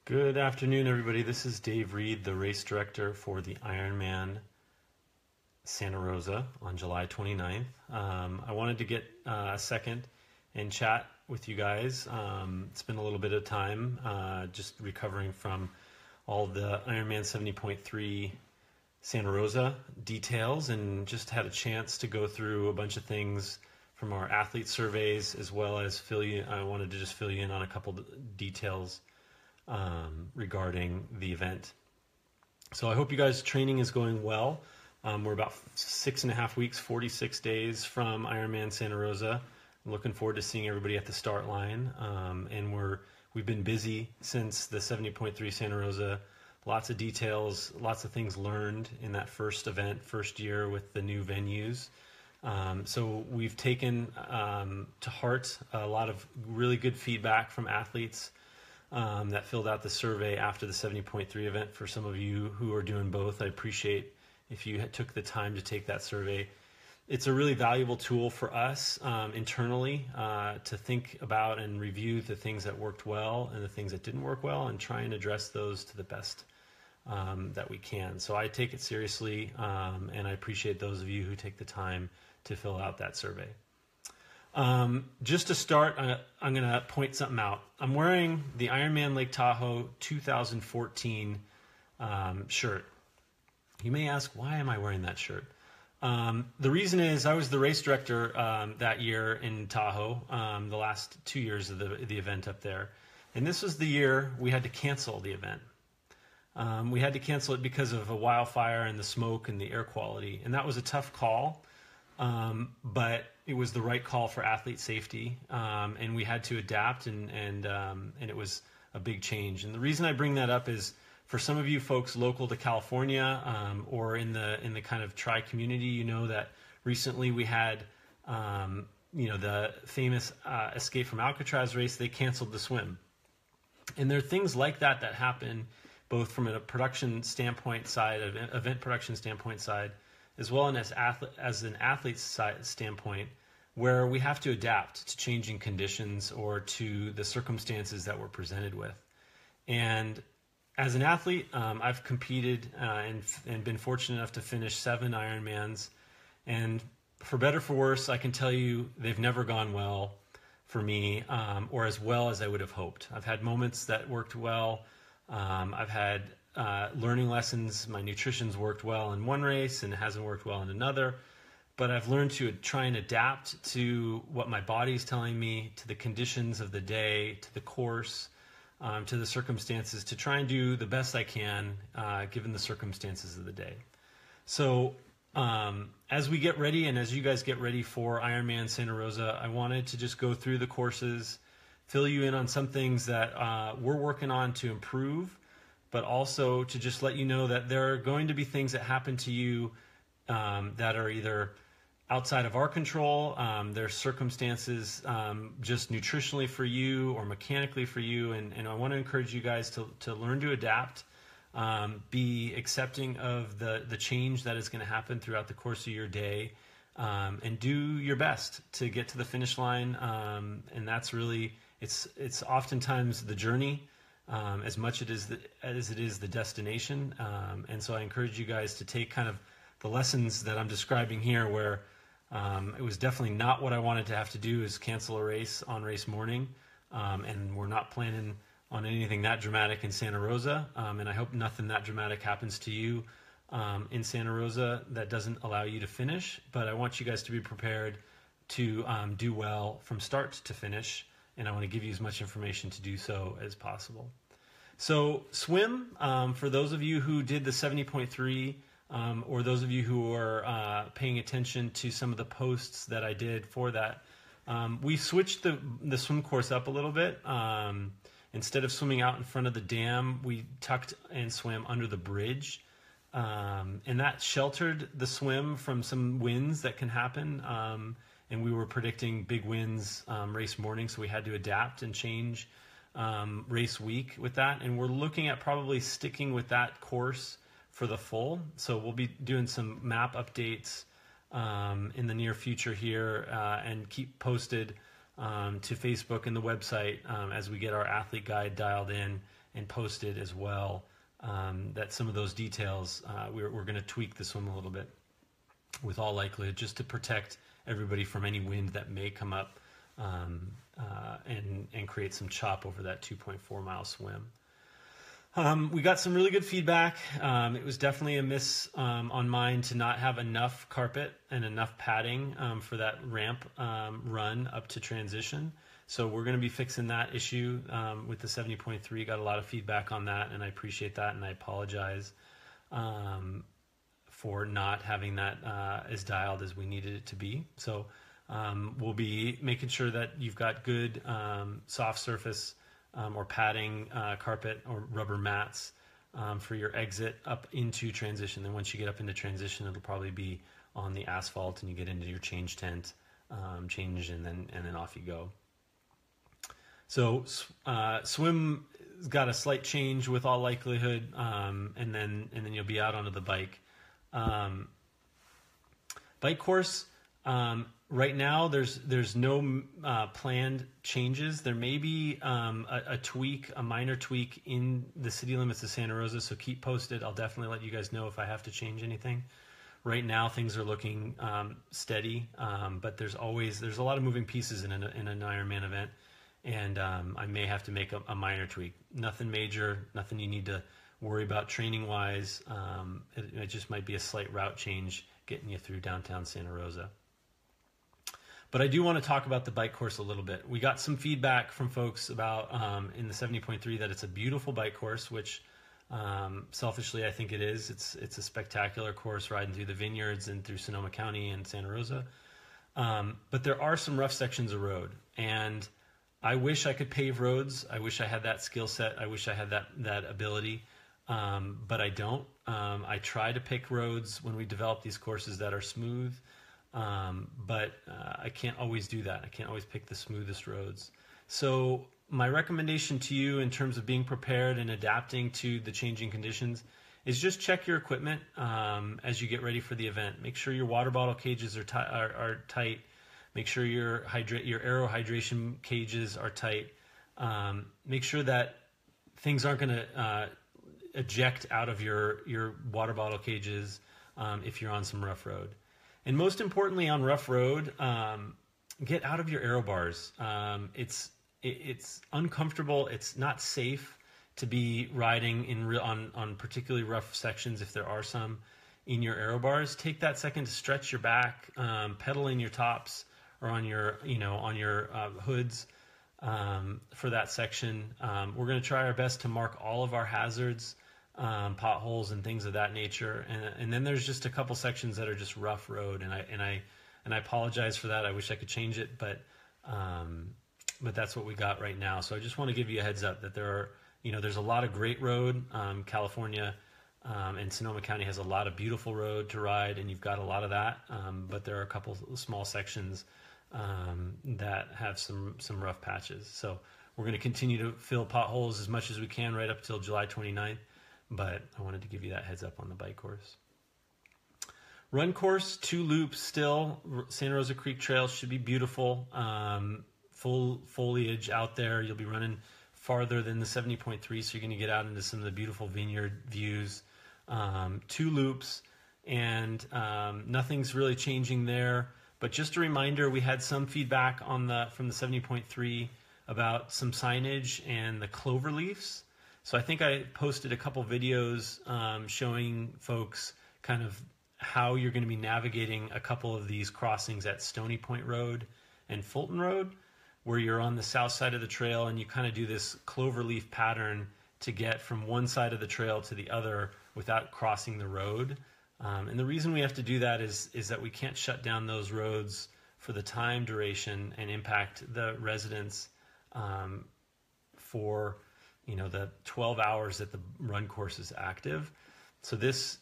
Good afternoon, everybody. This is Dave Reid, the race director for the Ironman Santa Rosa on July 29th. I wanted to get a second and chat with you guys. It's been a little bit of time just recovering from all the Ironman 70.3 Santa Rosa details, and just had a chance to go through a bunch of things from our athlete surveys, as well as I wanted to just fill you in on a couple details regarding the event. So I hope you guys' training is going well. We're about 6.5 weeks, 46 days from Ironman Santa Rosa. I'm looking forward to seeing everybody at the start line. And we've been busy since the 70.3 Santa Rosa. Lots of details, lots of things learned in that first event, first year with the new venues. So we've taken to heart a lot of really good feedback from athletes that filled out the survey after the 70.3 event. For some of you who are doing both, I appreciate if you took the time to take that survey. It's a really valuable tool for us internally to think about and review the things that worked well and the things that didn't work well, and try and address those to the best that we can. So I take it seriously, and I appreciate those of you who take the time to fill out that survey. Just to start, I'm going to point something out. I'm wearing the Ironman Lake Tahoe 2014 shirt. You may ask, why am I wearing that shirt? The reason is I was the race director that year in Tahoe, the last 2 years of the event up there. And this was the year we had to cancel the event. We had to cancel it because of a wildfire and the smoke and the air quality. And that was a tough call, but it was the right call for athlete safety. And we had to adapt, and it was a big change. And the reason I bring that up is, for some of you folks local to California, or in the kind of tri community, you know that recently we had the famous Escape from Alcatraz race. They canceled the swim, and there are things like that that happen both from a production standpoint side, of event production standpoint side, as well as an athlete's side standpoint, where we have to adapt to changing conditions or to the circumstances that we're presented with. And as an athlete, I've competed and been fortunate enough to finish 7 Ironmans. And for better or for worse, I can tell you they've never gone well for me, or as well as I would have hoped. I've had moments that worked well. I've had learning lessons. My nutrition's worked well in one race and hasn't worked well in another. But I've learned to try and adapt to what my body's telling me, to the conditions of the day, to the course, to the circumstances, to try and do the best I can given the circumstances of the day. So as we get ready, and as you guys get ready for Ironman Santa Rosa, I wanted to just go through the courses, fill you in on some things that we're working on to improve, but also to just let you know that there are going to be things that happen to you that are either outside of our control. There's circumstances just nutritionally for you or mechanically for you, and I want to encourage you guys to learn to adapt, be accepting of the change that is going to happen throughout the course of your day, and do your best to get to the finish line. And that's really, it's oftentimes the journey as much as it is the destination. And so I encourage you guys to take kind of the lessons that I'm describing here, where it was definitely not what I wanted to have to do, is cancel a race on race morning. And we're not planning on anything that dramatic in Santa Rosa. And I hope nothing that dramatic happens to you in Santa Rosa that doesn't allow you to finish. But I want you guys to be prepared to do well from start to finish. And I want to give you as much information to do so as possible. So swim, for those of you who did the 70.3, or those of you who are paying attention to some of the posts that I did for that, we switched the swim course up a little bit. Instead of swimming out in front of the dam, we tucked and swam under the bridge. And that sheltered the swim from some winds that can happen. And we were predicting big winds race morning, so we had to adapt and change race week with that. And we're looking at probably sticking with that course for the full. So we'll be doing some map updates in the near future here, and keep posted to Facebook and the website as we get our athlete guide dialed in and posted as well, that some of those details, we're going to tweak the swim a little bit with all likelihood, just to protect everybody from any wind that may come up, and create some chop over that 2.4 mile swim. We got some really good feedback. It was definitely a miss on mine to not have enough carpet and enough padding for that ramp run up to transition. So we're going to be fixing that issue with the 70.3. Got a lot of feedback on that, and I appreciate that, and I apologize for not having that as dialed as we needed it to be. So we'll be making sure that you've got good soft surface or padding, carpet or rubber mats for your exit up into transition. Then once you get up into transition, it'll probably be on the asphalt, and you get into your change tent, change, and then off you go. So swim got a slight change with all likelihood, and then you'll be out onto the bike. Bike course. Right now, there's no planned changes. There may be a minor tweak in the city limits of Santa Rosa, so keep posted. I'll definitely let you guys know if I have to change anything. Right now, things are looking steady, but there's a lot of moving pieces in an Ironman event, and I may have to make a minor tweak. Nothing major, nothing you need to worry about training-wise. It just might be a slight route change getting you through downtown Santa Rosa. But I do want to talk about the bike course a little bit. We got some feedback from folks about in the 70.3 that it's a beautiful bike course, which selfishly I think it is. It's a spectacular course riding through the vineyards and through Sonoma County and Santa Rosa. But there are some rough sections of road, and I wish I could pave roads. I wish I had that skill set. I wish I had that ability, but I don't. I try to pick roads when we develop these courses that are smooth. But I can't always do that. I can't always pick the smoothest roads. So my recommendation to you in terms of being prepared and adapting to the changing conditions is just check your equipment as you get ready for the event. Make sure your water bottle cages are tight. Make sure your aero hydration cages are tight. Make sure that things aren't going to eject out of your water bottle cages if you're on some rough road. And most importantly, on rough road, get out of your aero bars. It's uncomfortable. It's not safe to be riding on particularly rough sections if there are some in your aero bars. Take that second to stretch your back, pedal in your tops or on your hoods for that section. We're going to try our best to mark all of our hazards. Potholes and things of that nature, and then there's just a couple sections that are just rough road, and I apologize for that. I wish I could change it, but that's what we got right now. So I just want to give you a heads up that there's a lot of great road. California and Sonoma County has a lot of beautiful road to ride, and you've got a lot of that. But there are a couple small sections that have some rough patches. So we're going to continue to fill potholes as much as we can right up till July 29th. But I wanted to give you that heads up on the bike course. Run course, 2 loops still. Santa Rosa Creek Trail should be beautiful. Full foliage out there. You'll be running farther than the 70.3, so you're going to get out into some of the beautiful vineyard views. 2 loops, and nothing's really changing there. But just a reminder, we had some feedback from the 70.3 about some signage and the clover leaves. So I think I posted a couple videos showing folks kind of how you're going to be navigating a couple of these crossings at Stony Point Road and Fulton Road, where you're on the south side of the trail and you kind of do this cloverleaf pattern to get from one side of the trail to the other without crossing the road. And the reason we have to do that is that we can't shut down those roads for the time duration and impact the residents for the 12 hours that the run course is active. So this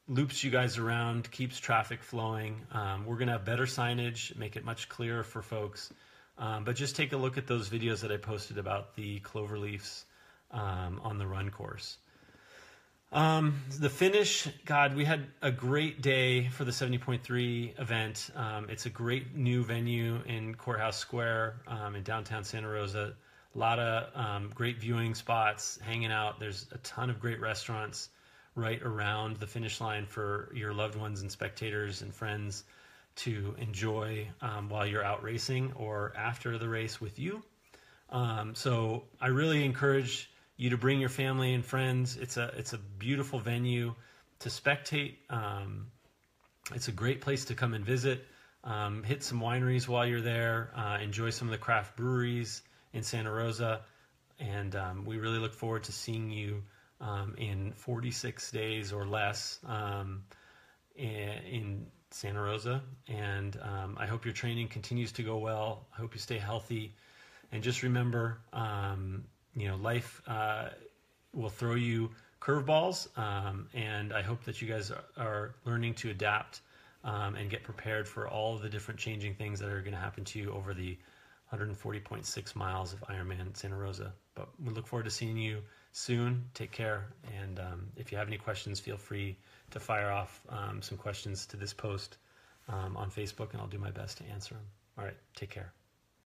loops you guys around, keeps traffic flowing. We're going to have better signage, make it much clearer for folks. But just take a look at those videos that I posted about the clover leaves on the run course. The finish, God, we had a great day for the 70.3 event. It's a great new venue in Courthouse Square in downtown Santa Rosa. A lot of great viewing spots, hanging out. There's a ton of great restaurants right around the finish line for your loved ones and spectators and friends to enjoy while you're out racing or after the race with you. So I really encourage you to bring your family and friends. It's a beautiful venue to spectate. It's a great place to come and visit. Hit some wineries while you're there. Enjoy some of the craft breweries in Santa Rosa, and we really look forward to seeing you in 46 days or less in Santa Rosa. And I hope your training continues to go well. I hope you stay healthy, and just remember, life will throw you curveballs, and I hope that you guys are learning to adapt and get prepared for all of the different changing things that are going to happen to you over the 140.6 miles of Ironman Santa Rosa. But we look forward to seeing you soon. Take care. And if you have any questions, feel free to fire off some questions to this post on Facebook, and I'll do my best to answer them. All right. Take care.